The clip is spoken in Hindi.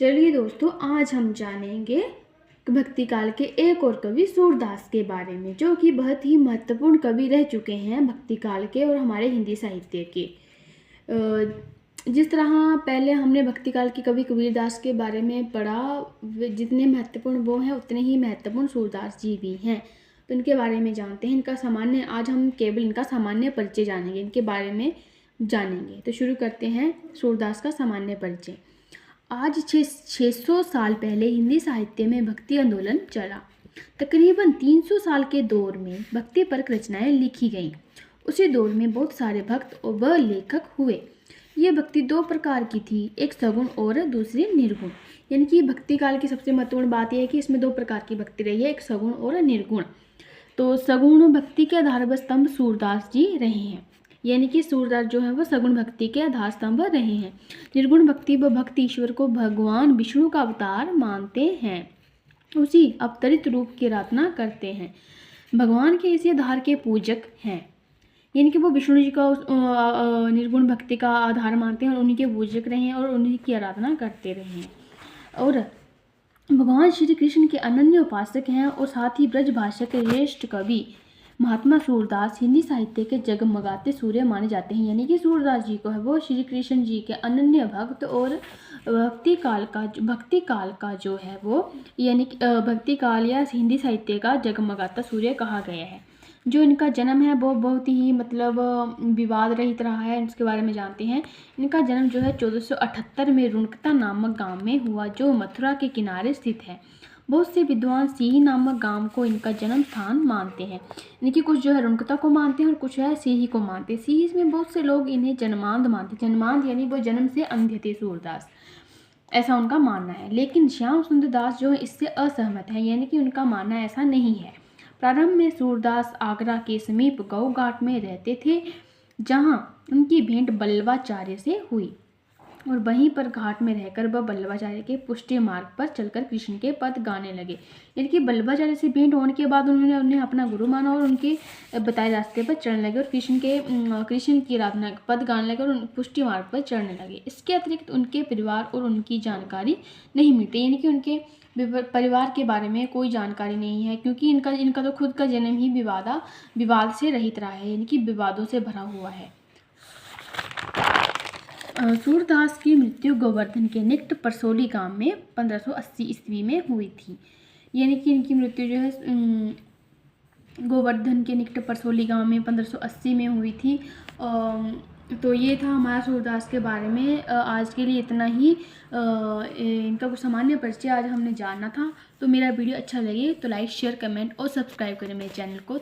चलिए दोस्तों, आज हम जानेंगे भक्ति काल के एक और कवि सूरदास के बारे में, जो कि बहुत ही महत्वपूर्ण कवि रह चुके हैं भक्ति काल के और हमारे हिंदी साहित्य के। जिस तरह पहले हमने भक्ति काल के कवि कबीरदास के बारे में पढ़ा, जितने महत्वपूर्ण वो हैं उतने ही महत्वपूर्ण सूरदास जी भी हैं। तो इनके बारे में जानते हैं। आज हम केवल इनका सामान्य परिचय जानेंगे, इनके बारे में जानेंगे। तो शुरू करते हैं सूरदास का सामान्य परिचय। आज 600 साल पहले हिंदी साहित्य में भक्ति आंदोलन चला। तकरीबन 300 साल के दौर में भक्ति पर रचनाएं लिखी गईं। उसी दौर में बहुत सारे भक्त व लेखक हुए। ये भक्ति दो प्रकार की थी, एक सगुण और दूसरी निर्गुण। यानी कि भक्ति काल की सबसे महत्वपूर्ण बात यह है कि इसमें दो प्रकार की भक्ति रही है, एक सगुण और निर्गुण। तो सगुण भक्ति के आधार व स्तंभ सूरदास जी रहे हैं। यानी कि सूरदास जो है वो सगुण भक्ति के आधार स्तंभ रहे हैं। निर्गुण भक्ति व भक्त ईश्वर को भगवान विष्णु का अवतार मानते हैं, उसी अवतरित रूप की आराधना करते हैं, भगवान के इसी आधार के पूजक हैं। यानी कि वो विष्णु जी का निर्गुण भक्ति का आधार मानते हैं और उन्हीं के पूजक रहे हैं और उन्हीं की आराधना करते रहे हैं। और भगवान श्री कृष्ण के अनन्य उपासक हैं और साथ ही ब्रज भाषा के श्रेष्ठ कवि महात्मा सूरदास हिंदी साहित्य के जगमगाते सूर्य माने जाते हैं। यानी कि सूरदास जी को है वो श्री कृष्ण जी के अनन्य भक्त और भक्ति काल का जो है वो, यानी कि भक्ति काल या हिंदी साहित्य का जगमगाता सूर्य कहा गया है। जो इनका जन्म है वो बहुत ही विवाद रहित रहा है। इसके बारे में जानते हैं। इनका जन्म जो है 1478 में रुणकता नामक गांव में हुआ, जो मथुरा के किनारे स्थित है। बहुत से विद्वान सीही नामक गांव को इनका जन्म स्थान मानते हैं। इनकी कुछ जो है रुणकता को मानते हैं और कुछ है सीही को मानते हैं। सीही में बहुत से लोग इन्हें जन्मांध मानते हैं। जन्मांध यानी वो जन्म से अंधे थे सूरदास, ऐसा उनका मानना है। लेकिन श्याम सुंदर दास जो है इससे असहमत है, यानी कि उनका मानना ऐसा नहीं है। प्रारंभ में सूरदास आगरा के समीप गौ घाट में रहते थे, जहां उनकी भेंट बल्लवाचार्य से हुई और वहीं पर घाट में रहकर वह बल्लवाचार्य के पुष्टि मार्ग पर चलकर कृष्ण के पद गाने लगे। यानी कि बल्लवाचार्य से भेंट होने के बाद उन्होंने उन्हें अपना गुरु माना और उनके बताए रास्ते पर चलने लगे और कृष्ण की आराधना पद गाने लगे और पुष्टि मार्ग पर चढ़ने लगे। इसके अतिरिक्त उनके परिवार और उनकी जानकारी नहीं मिलती। यानी कि उनके परिवार के बारे में कोई जानकारी नहीं है, क्योंकि इनका तो खुद का जन्म ही विवाद से रहित रहा है, यानी कि विवादों से भरा हुआ है। सूरदास की मृत्यु गोवर्धन के निकट परसोली गांव में 1580 ईस्वी में हुई थी। यानी कि इनकी मृत्यु जो है गोवर्धन के निकट परसोली गांव में 1580 में हुई थी। तो ये था हमारा सूरदास के बारे में। आज के लिए इतना ही। इनका कुछ सामान्य परिचय आज हमने जानना था। तो मेरा वीडियो अच्छा लगे तो लाइक, शेयर, कमेंट और सब्सक्राइब करें मेरे चैनल को।